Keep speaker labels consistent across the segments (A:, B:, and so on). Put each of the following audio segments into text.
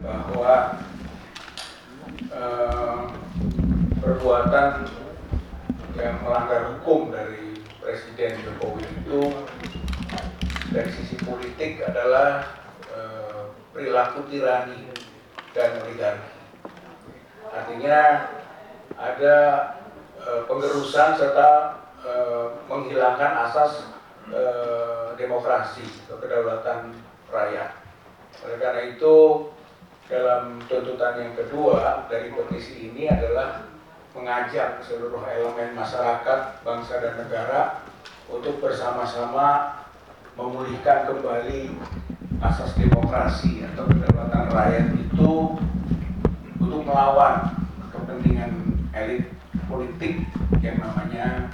A: bahwa perbuatan yang melanggar hukum dari Presiden Jokowi itu dari sisi politik adalah perilaku tirani dan oligarki. Artinya ada penggerusan serta menghilangkan asas demokrasi atau kedaulatan rakyat. Oleh karena itu, dalam tuntutan yang kedua dari petisi ini adalah mengajak seluruh elemen masyarakat, bangsa dan negara untuk bersama-sama memulihkan kembali asas demokrasi atau kedaulatan rakyat itu untuk melawan kepentingan elit politik yang namanya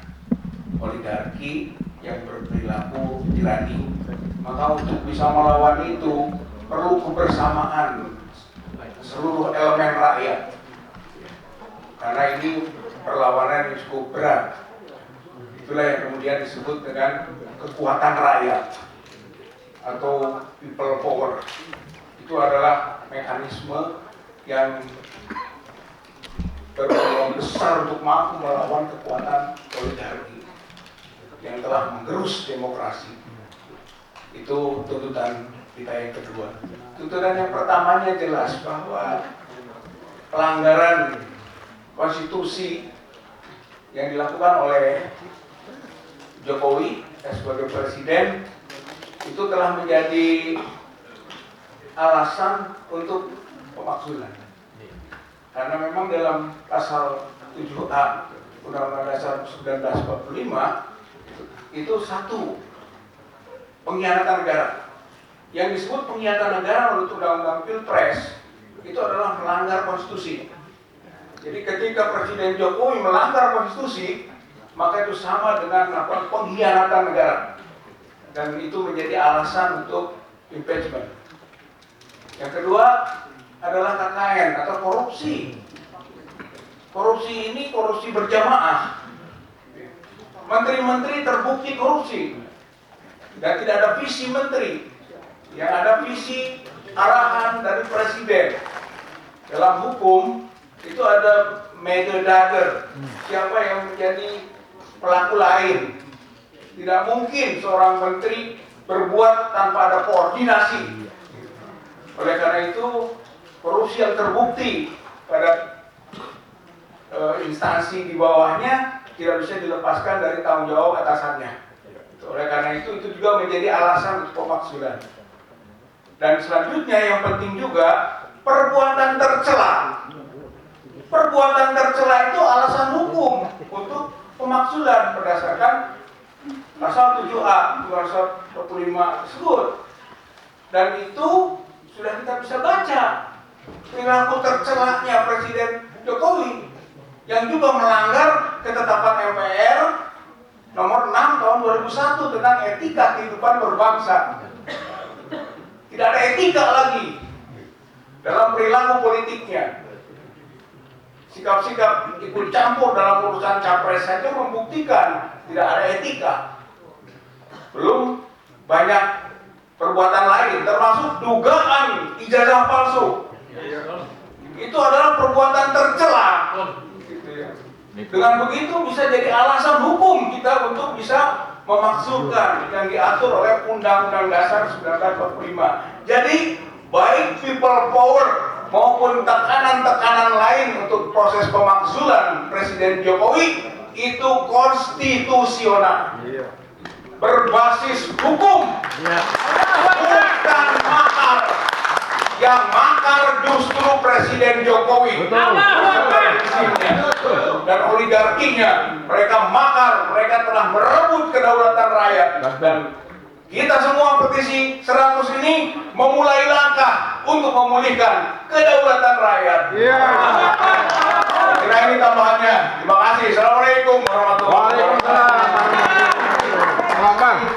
A: oligarki yang berperilaku tirani. Maka untuk bisa melawan itu perlu kebersamaan seluruh elemen rakyat, karena ini perlawanan yang cukup berat. Itulah yang kemudian disebut dengan kekuatan rakyat atau people power. Itu adalah mekanisme yang berpeluang besar untuk mampu melawan kekuatan oligarki yang telah menggerus demokrasi. Itu tuntutan kita yang kedua. Tuntutan yang pertamanya jelas bahwa pelanggaran konstitusi yang dilakukan oleh Jokowi sebagai presiden itu telah menjadi alasan untuk pemakzulan. Karena memang dalam pasal 7A Undang-Undang Dasar 1945 itu satu pengkhianatan negara. Yang disebut pengkhianatan negara menurut Undang-Undang Pilpres itu adalah melanggar konstitusi. Jadi ketika Presiden Jokowi melanggar konstitusi, maka itu sama dengan pengkhianatan negara, dan itu menjadi alasan untuk impeachment. Yang kedua adalah KKN atau korupsi. Korupsi ini korupsi berjamaah. Menteri-menteri terbukti korupsi dan tidak ada visi menteri. Yang ada visi arahan dari presiden. Dalam hukum itu ada mededager, siapa yang menjadi pelaku lain. Tidak mungkin seorang menteri berbuat tanpa ada koordinasi. Oleh karena itu, korupsi yang terbukti pada instansi di bawahnya tidak bisa dilepaskan dari tanggung jawab atasannya. Oleh karena itu juga menjadi alasan untuk pemakzulan. Dan selanjutnya yang penting juga perbuatan tercela. Perbuatan tercela itu alasan hukum untuk pemakzulan berdasarkan pasal 7A pasal 45 tersebut. Dan itu sudah kita bisa baca perilaku tercelanya Presiden Jokowi yang juga melanggar ketetapan MPR nomor 6 tahun 2001 tentang etika kehidupan berbangsa. Tidak ada etika lagi dalam perilaku politiknya. Sikap-sikap ikut campur dalam urusan capres saja membuktikan tidak ada etika. Belum banyak perbuatan lain, termasuk dugaan ijazah palsu. Itu adalah perbuatan tercela. Dengan begitu bisa jadi alasan hukum kita untuk bisa memakzulkan yang diatur oleh Undang-Undang Dasar 1945. Jadi baik people power maupun tekanan-tekanan lain untuk proses pemakzulan Presiden Jokowi itu konstitusional, berbasis hukum, bukan makar. Yang makar justru Presiden Jokowi dan oligarkinya. Mereka makar, mereka telah merebut kedaulatan rakyat. Dan kita semua petisi 100 ini memulai langkah untuk memulihkan kedaulatan rakyat. Kira ini tambahannya. Terima kasih. Assalamualaikum warahmatullahi wabarakatuh.